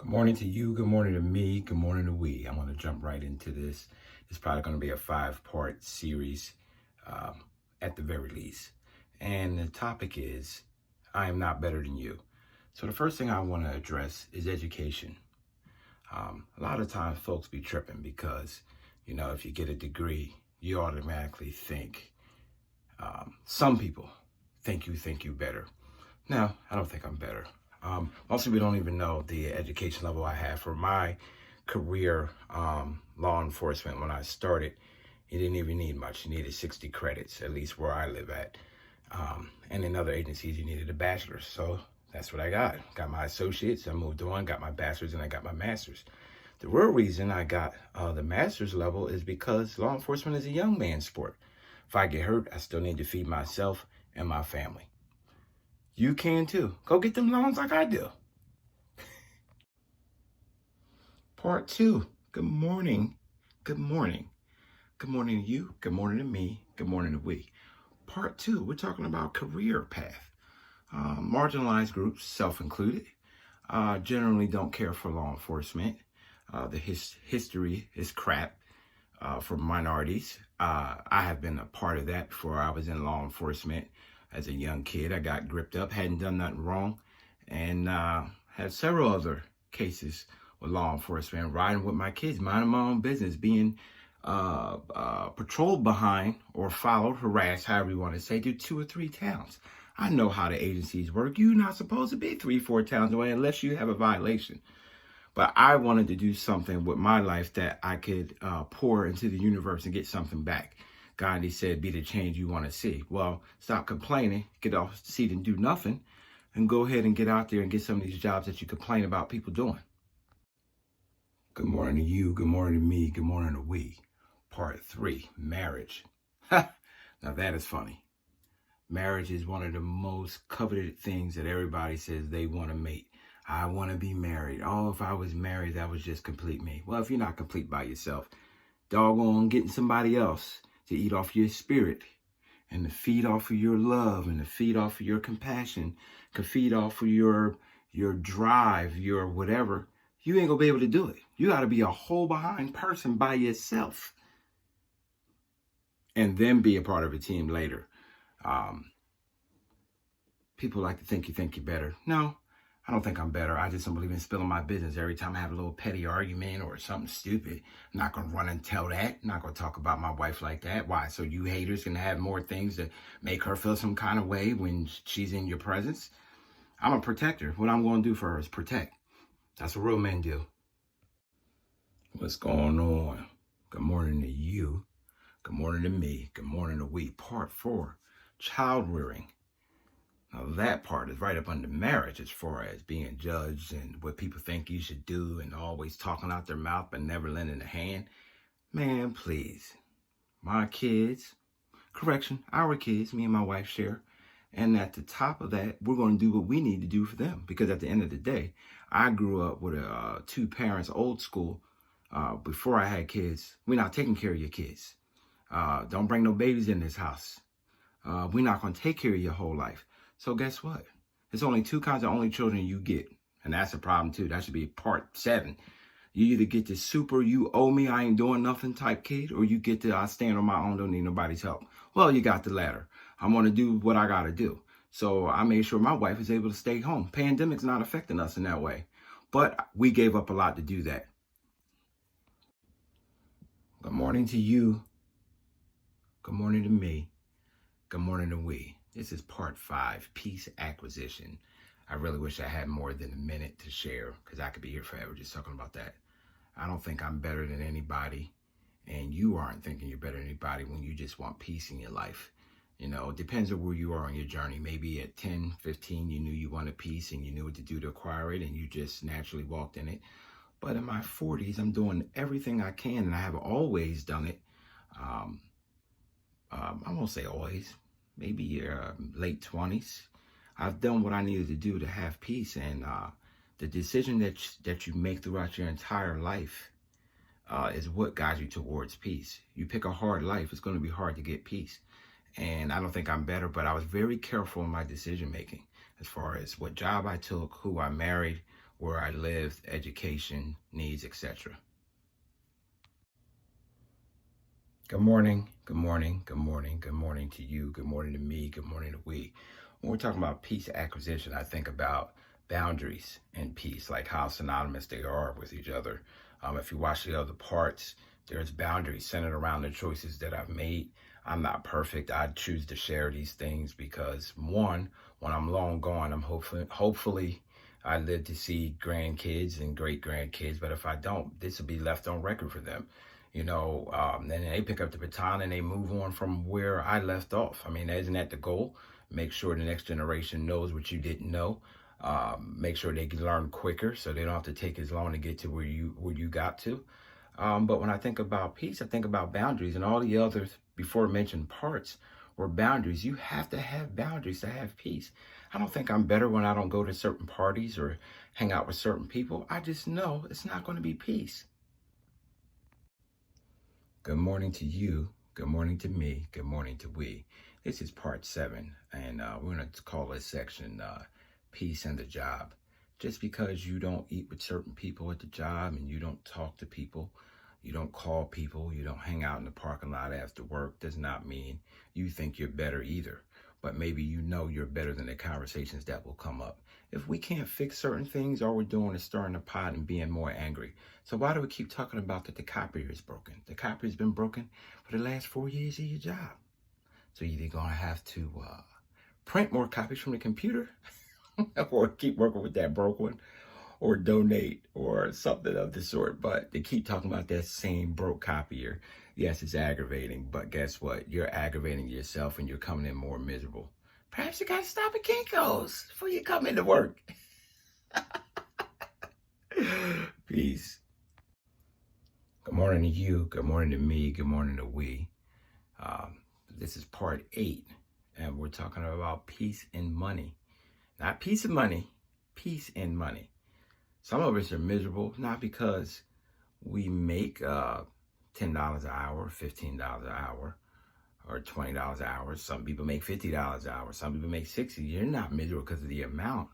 Good morning to you. Good morning to me. Good morning to we. I'm going to jump right into this. It's probably going to be a 5-part series at the very least. And the topic is, I am not better than you. So the first thing I want to address is education. A lot of times folks be tripping because, if you get a degree, you automatically think, some people think you better. No, I don't think I'm better. Most people don't even know the education level I have for my career. Law enforcement, when I started, you didn't even need much. You needed 60 credits, at least where I live at. And in other agencies, you needed a bachelor's. So that's what I got. Got my associates, I moved on, got my bachelor's, and I got my master's. The real reason I got the master's level is because law enforcement is a young man's sport. If I get hurt, I still need to feed myself and my family. You can too. Go get them loans like I do. Part 2. Good morning. Good morning. Good morning to you. Good morning to me. Good morning to we. Part 2. We're talking about career path. Marginalized groups, self-included, generally don't care for law enforcement. The history is crap for minorities. I have been a part of that before I was in law enforcement. As a young kid, I got gripped up, hadn't done nothing wrong, and had several other cases with law enforcement, riding with my kids, minding my own business, being patrolled behind or followed, harassed, however you want to say, through 2 or 3 towns. I know how the agencies work. You're not supposed to be 3-4 towns away unless you have a violation. But I wanted to do something with my life that I could pour into the universe and get something back. Gandhi said, be the change you want to see. Well, stop complaining, get off the seat and do nothing, and go ahead and get out there and get some of these jobs that you complain about people doing. Good morning to you. Good morning to me. Good morning to we. Part 3, marriage. Now that is funny. Marriage is one of the most coveted things that everybody says they want to make. I want to be married. Oh, if I was married, that would just complete me. Well, if you're not complete by yourself, doggone getting somebody else to eat off your spirit and to feed off of your love and to feed off of your compassion, to feed off of your drive, your whatever, you ain't gonna be able to do it. You gotta be a whole behind person by yourself and then be a part of a team later. People like to think you're better. No, I don't think I'm better. I just don't believe in spilling my business. Every time I have a little petty argument or something stupid, I'm not going to run and tell that. I'm not going to talk about my wife like that. Why? So you haters can have more things to make her feel some kind of way when she's in your presence. I'm a protector. What I'm going to do for her is protect. That's what real men do. What's going on? Good morning to you. Good morning to me. Good morning to we. Part 4, child rearing. Now that part is right up under marriage as far as being judged and what people think you should do and always talking out their mouth but never lending a hand. Man, please. My kids, our kids, me and my wife share. And at the top of that, we're going to do what we need to do for them. Because at the end of the day, I grew up with 2 parents, old school. Before I had kids, we're not taking care of your kids. Don't bring no babies in this house. We're not going to take care of your whole life. So guess what? There's only 2 kinds of only children you get. And that's a problem too. That should be part 7. You either get the super, you owe me, I ain't doing nothing type kid, or you get the I stand on my own, don't need nobody's help. Well, you got the latter. I'm going to do what I got to do. So I made sure my wife is able to stay home. Pandemic's not affecting us in that way. But we gave up a lot to do that. Good morning to you. Good morning to me. Good morning to we. This is part 5, peace acquisition. I really wish I had more than a minute to share because I could be here forever just talking about that. I don't think I'm better than anybody, and you aren't thinking you're better than anybody when you just want peace in your life. It depends on where you are on your journey. Maybe at 10, 15, you knew you wanted peace and you knew what to do to acquire it and you just naturally walked in it. But in my 40s, I'm doing everything I can, and I have always done it. I won't say always. Maybe late 20s, I've done what I needed to do to have peace. And the decision that you make throughout your entire life is what guides you towards peace. You pick a hard life, it's going to be hard to get peace. And I don't think I'm better, but I was very careful in my decision making as far as what job I took, who I married, where I live, education, needs, etc. Good morning, good morning, good morning, good morning to you, good morning to me, good morning to we. When we're talking about peace acquisition, I think about boundaries and peace, like how synonymous they are with each other. If you watch the other parts, there's boundaries centered around the choices that I've made. I'm not perfect. I choose to share these things because, one, when I'm long gone, I'm hopefully I live to see grandkids and great grandkids. But if I don't, this will be left on record for them. And then they pick up the baton and they move on from where I left off. I mean, isn't that the goal? Make sure the next generation knows what you didn't know. Make sure they can learn quicker so they don't have to take as long to get to where you got to. But when I think about peace, I think about boundaries, and all the other before mentioned parts were boundaries. You have to have boundaries to have peace. I don't think I'm better when I don't go to certain parties or hang out with certain people. I just know it's not going to be peace. Good morning to you. Good morning to me. Good morning to we. This is part 7, and we're going to call this section Peace and the Job. Just because you don't eat with certain people at the job and you don't talk to people, you don't call people, you don't hang out in the parking lot after work, does not mean you think you're better either. But maybe you know you're better than the conversations that will come up. If we can't fix certain things, all we're doing is stirring the pot and being more angry. So why do we keep talking about that the copier is broken? The copier's been broken for the last 4 years of your job. So you're either going to have to print more copies from the computer or keep working with that broke one, or donate or something of the sort. But they keep talking about that same broke copier. Yes, it's aggravating, but guess what? You're aggravating yourself and you're coming in more miserable. Perhaps you got to stop at Kinko's before you come into work. Peace. Good morning to you. Good morning to me. Good morning to we. This is part 8, and we're talking about peace and money. Not piece of money, peace and money. Some of us are miserable, not because we make $10 an hour, $15 an hour, or $20 an hour. Some people make $50 an hour. Some people make $60. You're not miserable because of the amount.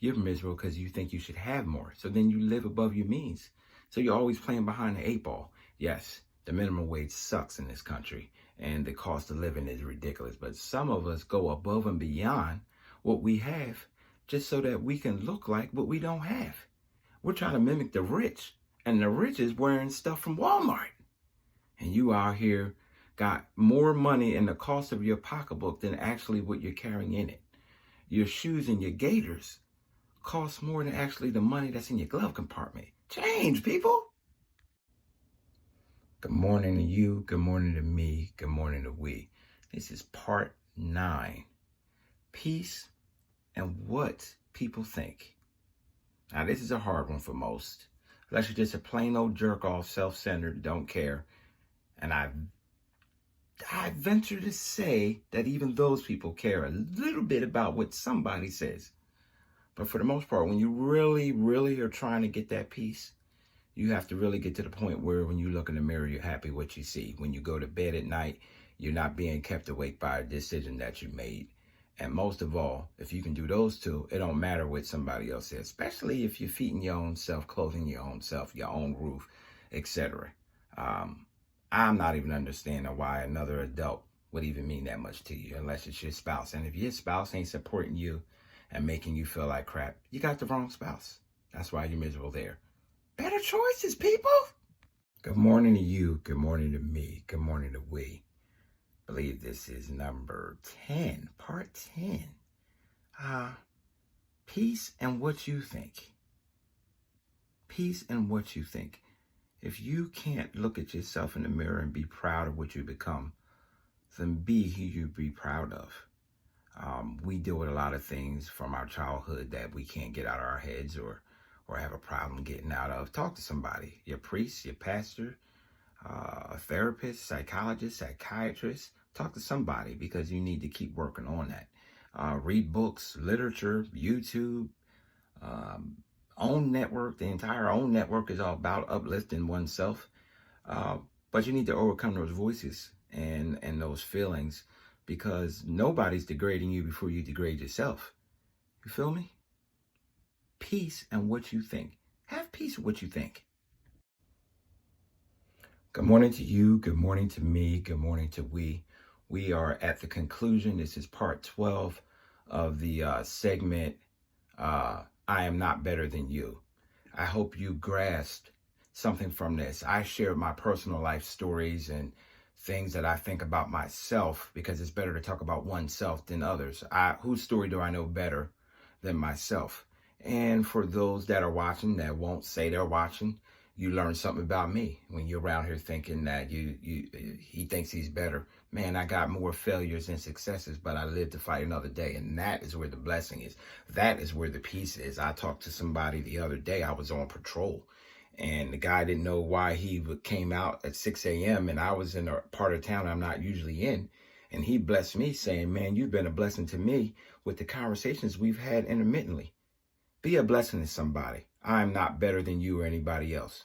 You're miserable because you think you should have more. So then you live above your means. So you're always playing behind the 8 ball. Yes, the minimum wage sucks in this country, and the cost of living is ridiculous. But some of us go above and beyond what we have just so that we can look like what we don't have. We're trying to mimic the rich, and the rich is wearing stuff from Walmart. And you out here got more money in the cost of your pocketbook than actually what you're carrying in it. Your shoes and your gaiters cost more than actually the money that's in your glove compartment. Change, people. Good morning to you. Good morning to me. Good morning to we. This is part 9. Peace and what people think. Now, this is a hard one for most. Unless you're just a plain old jerk off, self-centered, don't care. And I venture to say that even those people care a little bit about what somebody says. But for the most part, when you really, really are trying to get that peace, you have to really get to the point where when you look in the mirror, you're happy what you see. When you go to bed at night, you're not being kept awake by a decision that you made. And most of all, if you can do those two, it don't matter what somebody else says, especially if you're feeding your own self, clothing your own self, your own roof, etc. I'm not even understanding why another adult would even mean that much to you unless it's your spouse. And if your spouse ain't supporting you and making you feel like crap, you got the wrong spouse. That's why you're miserable there. Better choices, people. Good morning to you. Good morning to me. Good morning to we. I believe this is number 10, part 10. Peace and what you think. Peace and what you think. If you can't look at yourself in the mirror and be proud of what you become, then be who you be proud of. We deal with a lot of things from our childhood that we can't get out of our heads or have a problem getting out of. Talk to somebody, your priest, your pastor, a therapist, psychologist, psychiatrist. Talk to somebody because you need to keep working on that. Read books, literature, YouTube, own network. The entire own network is all about uplifting oneself. But you need to overcome those voices and those feelings because nobody's degrading you before you degrade yourself. You feel me? peace in what you think. Have peace with what you think. Good morning to you. Good morning to me. Good morning to we. We are at the conclusion. This is part 12 of the segment, I Am Not Better Than You. I hope you grasped something from this. I shared my personal life stories and things that I think about myself, because it's better to talk about oneself than others. Whose story do I know better than myself? And for those that are watching that won't say they're watching, you learn something about me when you're around here thinking that he thinks he's better. Man, I got more failures and successes, but I live to fight another day. And that is where the blessing is. That is where the peace is. I talked to somebody the other day. I was on patrol, and the guy didn't know why he came out at 6 a.m. and I was in a part of town I'm not usually in. And he blessed me saying, man, you've been a blessing to me with the conversations we've had intermittently. Be a blessing to somebody. I'm not better than you or anybody else.